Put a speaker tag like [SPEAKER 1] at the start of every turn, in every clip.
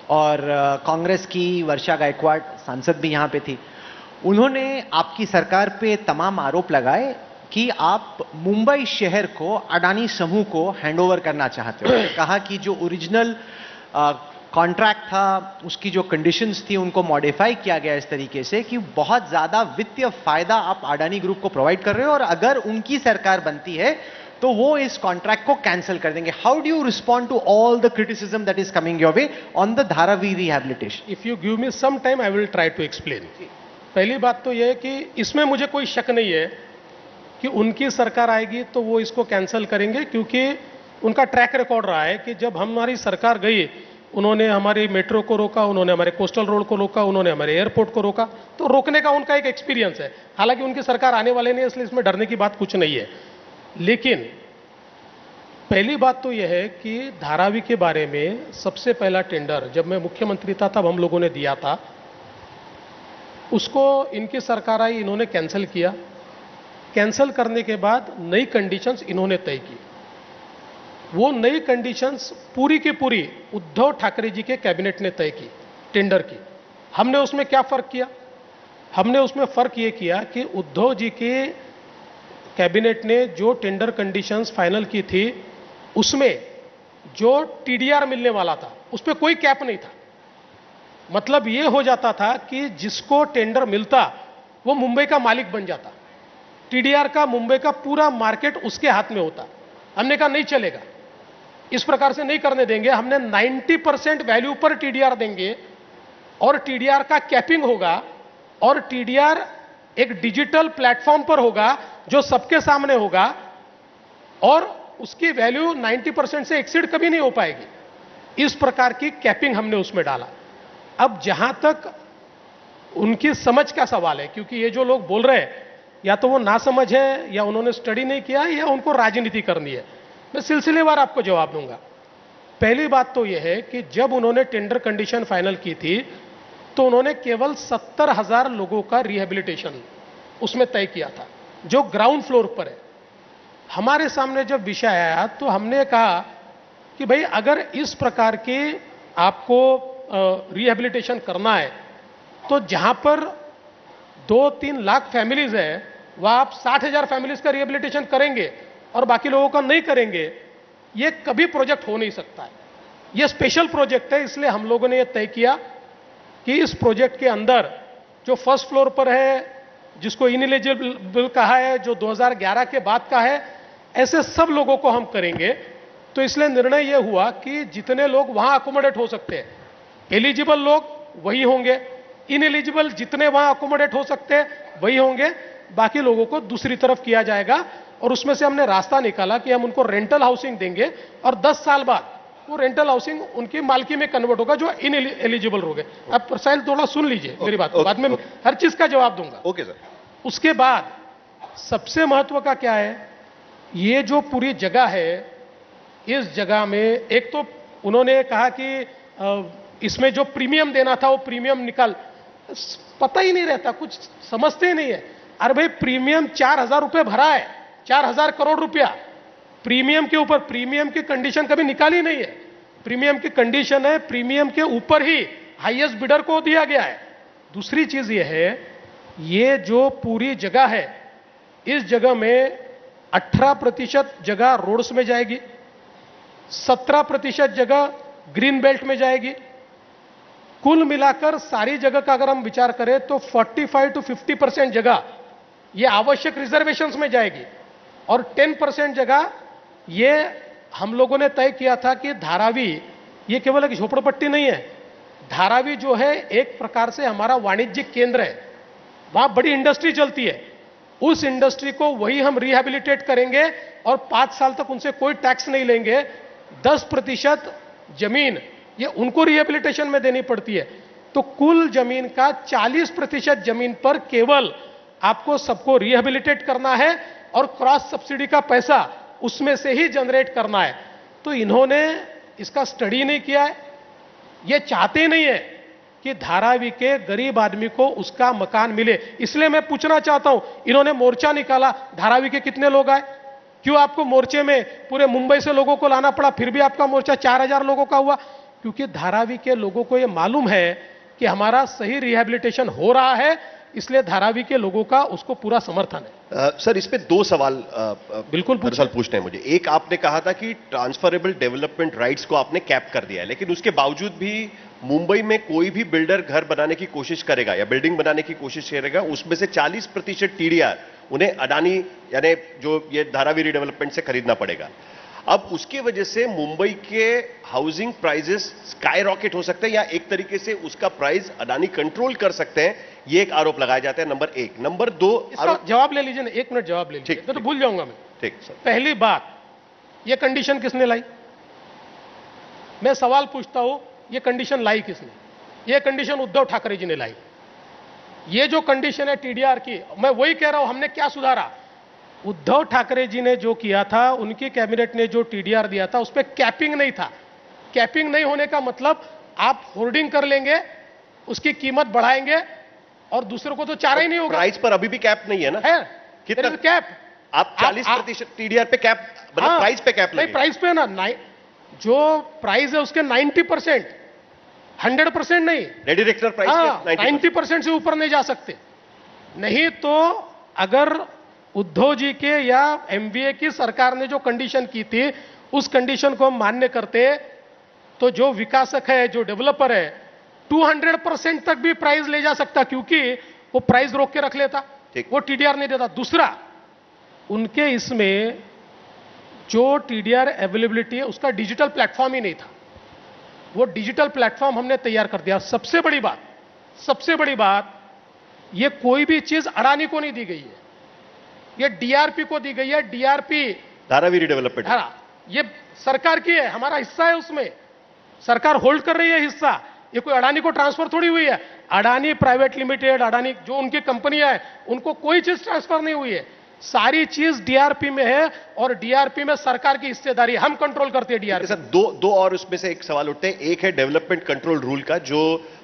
[SPEAKER 1] और कांग्रेस की वर्षा गायकवाड़ सांसद भी यहां पे थी। उन्होंने आपकी सरकार पे तमाम आरोप लगाए कि आप मुंबई शहर को अडानी समूह को हैंडओवर करना चाहते हो। कहा कि जो ओरिजिनल कॉन्ट्रैक्ट था, उसकी जो कंडीशंस थी, उनको मॉडिफाई किया गया इस तरीके से कि बहुत ज्यादा वित्तीय फायदा आप अडानी ग्रुप को प्रोवाइड कर रहे हो, और अगर उनकी सरकार बनती है तो वो इस कॉन्ट्रैक्ट को कैंसिल कर देंगे। How do you respond to all the criticism that is coming your way on the Dharavi rehabilitation?
[SPEAKER 2] If you give me some time I will try to explain. पहली बात तो यह है कि इसमें मुझे कोई शक नहीं है कि उनकी सरकार आएगी तो वो इसको कैंसिल करेंगे, क्योंकि उनका ट्रैक रिकॉर्ड रहा है कि जब हमारी सरकार गई, उन्होंने हमारी मेट्रो को रोका, उन्होंने हमारे कोस्टल रोड को रोका, उन्होंने हमारे एयरपोर्ट को रोका। तो रोकने का उनका एक एक्सपीरियंस है। हालांकि उनकी सरकार आने वाले नहीं है, इसलिए इसमें डरने की बात कुछ नहीं है। लेकिन पहली बात तो यह है कि धारावी के बारे में सबसे पहला टेंडर जब मैं मुख्यमंत्री था तब हम लोगों ने दिया था, उसको इनकी सरकार आई, इन्होंने कैंसिल किया। कैंसिल करने के बाद नई कंडीशंस इन्होंने तय की। वो नई कंडीशंस पूरी की पूरी उद्धव ठाकरे जी के कैबिनेट ने तय की टेंडर की। हमने उसमें क्या फर्क किया? हमने उसमें फर्क ये किया कि उद्धव जी के कैबिनेट ने जो टेंडर कंडीशंस फाइनल की थी, उसमें जो टीडीआर मिलने वाला था उस पर कोई कैप नहीं था। मतलब यह हो जाता था कि जिसको टेंडर मिलता वो मुंबई का मालिक बन जाता। टीडीआर का मुंबई का पूरा मार्केट उसके हाथ में होता। हमने कहा नहीं चलेगा, इस प्रकार से नहीं करने देंगे। हमने 90% वैल्यू पर टीडीआर देंगे और टीडीआर का कैपिंग होगा, और टीडीआर एक डिजिटल प्लेटफॉर्म पर होगा जो सबके सामने होगा, और उसकी वैल्यू 90% से एक्सीड कभी नहीं हो पाएगी। इस प्रकार की कैपिंग हमने उसमें डाला। अब जहां तक उनकी समझ का सवाल है, क्योंकि ये जो लोग बोल रहे हैं या तो वो ना समझ है, या उन्होंने स्टडी नहीं किया, या उनको राजनीति करनी है। मैं सिलसिलेवार आपको जवाब दूंगा। पहली बात तो यह है कि जब उन्होंने टेंडर कंडीशन फाइनल की थी तो उन्होंने केवल 70,000 लोगों का रिहेबिलिटेशन उसमें तय किया था, जो ग्राउंड फ्लोर पर है। हमारे सामने जब विषय आया तो हमने कहा कि भाई अगर इस प्रकार के आपको रिहेबिलिटेशन करना है तो जहां पर 2-3 लाख फैमिलीज है वह आप 60,000 फैमिलीज का रिहेबिलिटेशन करेंगे और बाकी लोगों का नहीं करेंगे, ये कभी प्रोजेक्ट हो नहीं सकता है। ये स्पेशल प्रोजेक्ट है, इसलिए हम लोगों ने यह तय किया कि इस प्रोजेक्ट के अंदर जो फर्स्ट फ्लोर पर है, जिसको इनएलिजिबल कहा है, जो 2011 के बाद का है, ऐसे सब लोगों को हम करेंगे। तो इसलिए निर्णय यह हुआ कि जितने लोग वहां अकोमोडेट हो सकते हैं, एलिजिबल लोग वही होंगे, इनएलिजिबल जितने वहां अकोमोडेट हो सकते हैं वही होंगे, बाकी लोगों को दूसरी तरफ किया जाएगा। और उसमें से हमने रास्ता निकाला कि हम उनको रेंटल हाउसिंग देंगे और 10 साल बाद वो रेंटल हाउसिंग उनकी मालकी में कन्वर्ट होगा जो इनएलिजिबल हो गए। अब प्रसाइल थोड़ा सुन लीजिए मेरी बात, बाद में हर चीज का जवाब दूंगा।
[SPEAKER 3] Okay sir.
[SPEAKER 2] उसके बाद सबसे महत्व का क्या है, ये जो पूरी जगह है, इस जगह में एक तो उन्होंने कहा कि इसमें जो प्रीमियम देना था वो प्रीमियम निकाल, पता ही नहीं रहता, कुछ समझते ही नहीं है। अरे भाई प्रीमियम 4,000 रुपए भरा है, 4,000 करोड़ रुपया प्रीमियम के ऊपर। प्रीमियम की कंडीशन कभी निकाली नहीं है। प्रीमियम की कंडीशन है प्रीमियम के ऊपर ही हाईएस्ट बिडर को दिया गया है। दूसरी चीज यह है, ये जो पूरी जगह है, इस जगह में 18% जगह रोड्स में जाएगी, 17% जगह ग्रीन बेल्ट में जाएगी। कुल मिलाकर सारी जगह का अगर हम विचार करें तो 45 to 50% जगह ये आवश्यक रिजर्वेशंस में जाएगी, और 10% जगह ये हम लोगों ने तय किया था कि धारावी ये केवल एक झोपड़पट्टी नहीं है। धारावी जो है एक प्रकार से हमारा वाणिज्यिक केंद्र है, वहां बड़ी इंडस्ट्री चलती है। उस इंडस्ट्री को वही हम रिहेबिलिटेट करेंगे और 5 साल तक उनसे कोई टैक्स नहीं लेंगे। 10% जमीन ये उनको रिहेबिलिटेशन में देनी पड़ती है, तो कुल जमीन का 40% जमीन पर केवल आपको सबको रिहेबिलिटेट करना है और क्रॉस सब्सिडी का पैसा उसमें से ही जनरेट करना है। तो इन्होंने इसका स्टडी नहीं किया है, ये चाहते नहीं है कि धारावी के गरीब आदमी को उसका मकान मिले। इसलिए मैं पूछना चाहता हूं, इन्होंने मोर्चा निकाला, धारावी के कितने लोग आए? क्यों आपको मोर्चे में पूरे मुंबई से लोगों को लाना पड़ा, फिर भी आपका मोर्चा 4,000 लोगों का हुआ? क्योंकि धारावी के लोगों को यह मालूम है कि हमारा सही रिहैबिलिटेशन हो रहा है, इसलिए धारावी के लोगों का उसको पूरा समर्थन है।
[SPEAKER 3] सर, इस पे दो सवाल
[SPEAKER 2] बिल्कुल
[SPEAKER 3] दरअसल पूछने हैं मुझे। एक, आपने कहा था कि ट्रांसफरेबल डेवलपमेंट राइट्स को आपने कैप कर दिया है, लेकिन उसके बावजूद भी मुंबई में कोई भी बिल्डर घर बनाने की कोशिश करेगा या बिल्डिंग बनाने की कोशिश करेगा, उसमें से 40% टीडीआर उन्हें अडानी यानी जो ये धारावी रीडेवलपमेंट से खरीदना पड़ेगा। अब उसकी वजह से मुंबई के हाउसिंग प्राइसेस स्काई रॉकेट हो सकते हैं, या एक तरीके से उसका प्राइस अडानी कंट्रोल कर सकते हैं, ये एक आरोप लगाया जाता है। नंबर एक। नंबर दो,
[SPEAKER 2] जवाब ले लीजिए ना, 1 मिनट जवाब ले लीजिए, तो भूल जाऊंगा मैं।
[SPEAKER 3] ठीक सर।
[SPEAKER 2] पहली बात, ये कंडीशन किसने लाई? मैं सवाल पूछता हूं, ये कंडीशन लाई किसने? ये कंडीशन उद्धव ठाकरे जी ने लाई। ये जो कंडीशन है टीडीआर की, मैं वही कह रहा हूं, हमने क्या सुधारा? उद्धव ठाकरे जी ने जो किया था, उनकी कैबिनेट ने जो टीडीआर दिया था, उस पर कैपिंग नहीं था। कैपिंग नहीं होने का मतलब आप होर्डिंग कर लेंगे, उसकी कीमत बढ़ाएंगे और दूसरों को तो चारा ही नहीं होगा।
[SPEAKER 3] प्राइस पर अभी भी कैप नहीं है ना?
[SPEAKER 2] है
[SPEAKER 3] कितना
[SPEAKER 2] कैप?
[SPEAKER 3] आप 40% टीडीआर पे कैप, मतलब प्राइस पे कैप
[SPEAKER 2] नहीं, प्राइस पे ना, जो प्राइस है उसके 90%, 100% नहीं,
[SPEAKER 3] रेडी रेक्टर प्राइस
[SPEAKER 2] 90% से ऊपर नहीं जा सकते। नहीं तो अगर उद्धव जी के या एमवीए की सरकार ने जो कंडीशन की थी, उस कंडीशन को हम मान्य करते, तो जो विकासक है, जो डेवलपर है, 200% तक भी प्राइस ले जा सकता, क्योंकि वो प्राइस रोक के रख लेता, वो टीडीआर नहीं देता। दूसरा, उनके इसमें जो टीडीआर अवेलेबिलिटी है, उसका डिजिटल प्लेटफॉर्म ही नहीं था। वो डिजिटल प्लेटफॉर्म हमने तैयार कर दिया। सबसे बड़ी बात, ये कोई भी चीज अडानी को नहीं दी गई है, ये डीआरपी को दी गई है। डीआरपी
[SPEAKER 3] धारावी रीडेवलपमेंट,
[SPEAKER 2] ये सरकार की है, हमारा हिस्सा है, उसमें सरकार होल्ड कर रही है हिस्सा। ये कोई अडानी को ट्रांसफर थोड़ी हुई है। अडानी प्राइवेट लिमिटेड, अडानी जो उनकी कंपनियां है, उनको कोई चीज ट्रांसफर नहीं हुई है। सारी चीज डीआरपी में है, और डीआरपी में सरकार की हिस्सेदारी, हम कंट्रोल करते हैं डीआरपी।
[SPEAKER 3] सर, दो और उसमें से एक सवाल उठते हैं। एक है डेवलपमेंट कंट्रोल रूल का, जो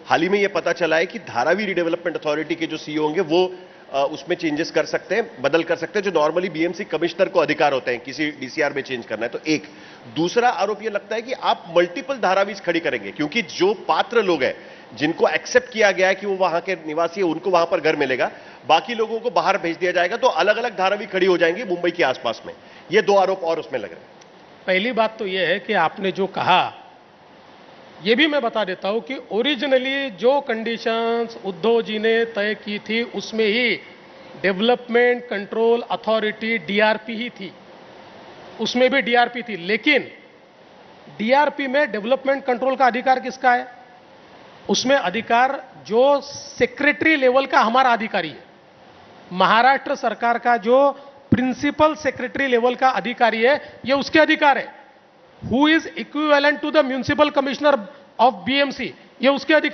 [SPEAKER 3] हाल ही में यह पता चला है कि धारावी रीडेवलपमेंट अथॉरिटी के जो सीईओ होंगे, वो उसमें चेंजेस कर सकते हैं, बदल कर सकते हैं, जो नॉर्मली बीएमसी कमिश्नर को अधिकार होते हैं किसी डीसीआर में चेंज करना है। तो एक दूसरा आरोप यह लगता है कि आप मल्टीपल धारावीज खड़ी करेंगे, क्योंकि जो पात्र लोग हैं, जिनको एक्सेप्ट किया गया है कि वो वहां के निवासी है, उनको वहां पर घर मिलेगा, बाकी लोगों को बाहर भेज दिया जाएगा, तो अलग अलग धारावी खड़ी हो जाएंगी मुंबई के आसपास में। ये दो आरोप और उसमें लग रहे हैं।
[SPEAKER 2] पहली बात तो यह है कि आपने जो कहा, यह भी मैं बता देता हूं कि ओरिजिनली जो कंडीशंस उद्धव जी ने तय की थी, उसमें ही डेवलपमेंट कंट्रोल अथॉरिटी डीआरपी ही थी, उसमें भी डीआरपी थी। लेकिन डीआरपी में डेवलपमेंट कंट्रोल का अधिकार किसका है? उसमें अधिकार जो सेक्रेटरी लेवल का हमारा अधिकारी है, महाराष्ट्र सरकार का जो प्रिंसिपल सेक्रेटरी लेवल का अधिकारी है, ये उसके अधिकार है। Who is equivalent to the municipal commissioner of BMC, ये उसके अधिकार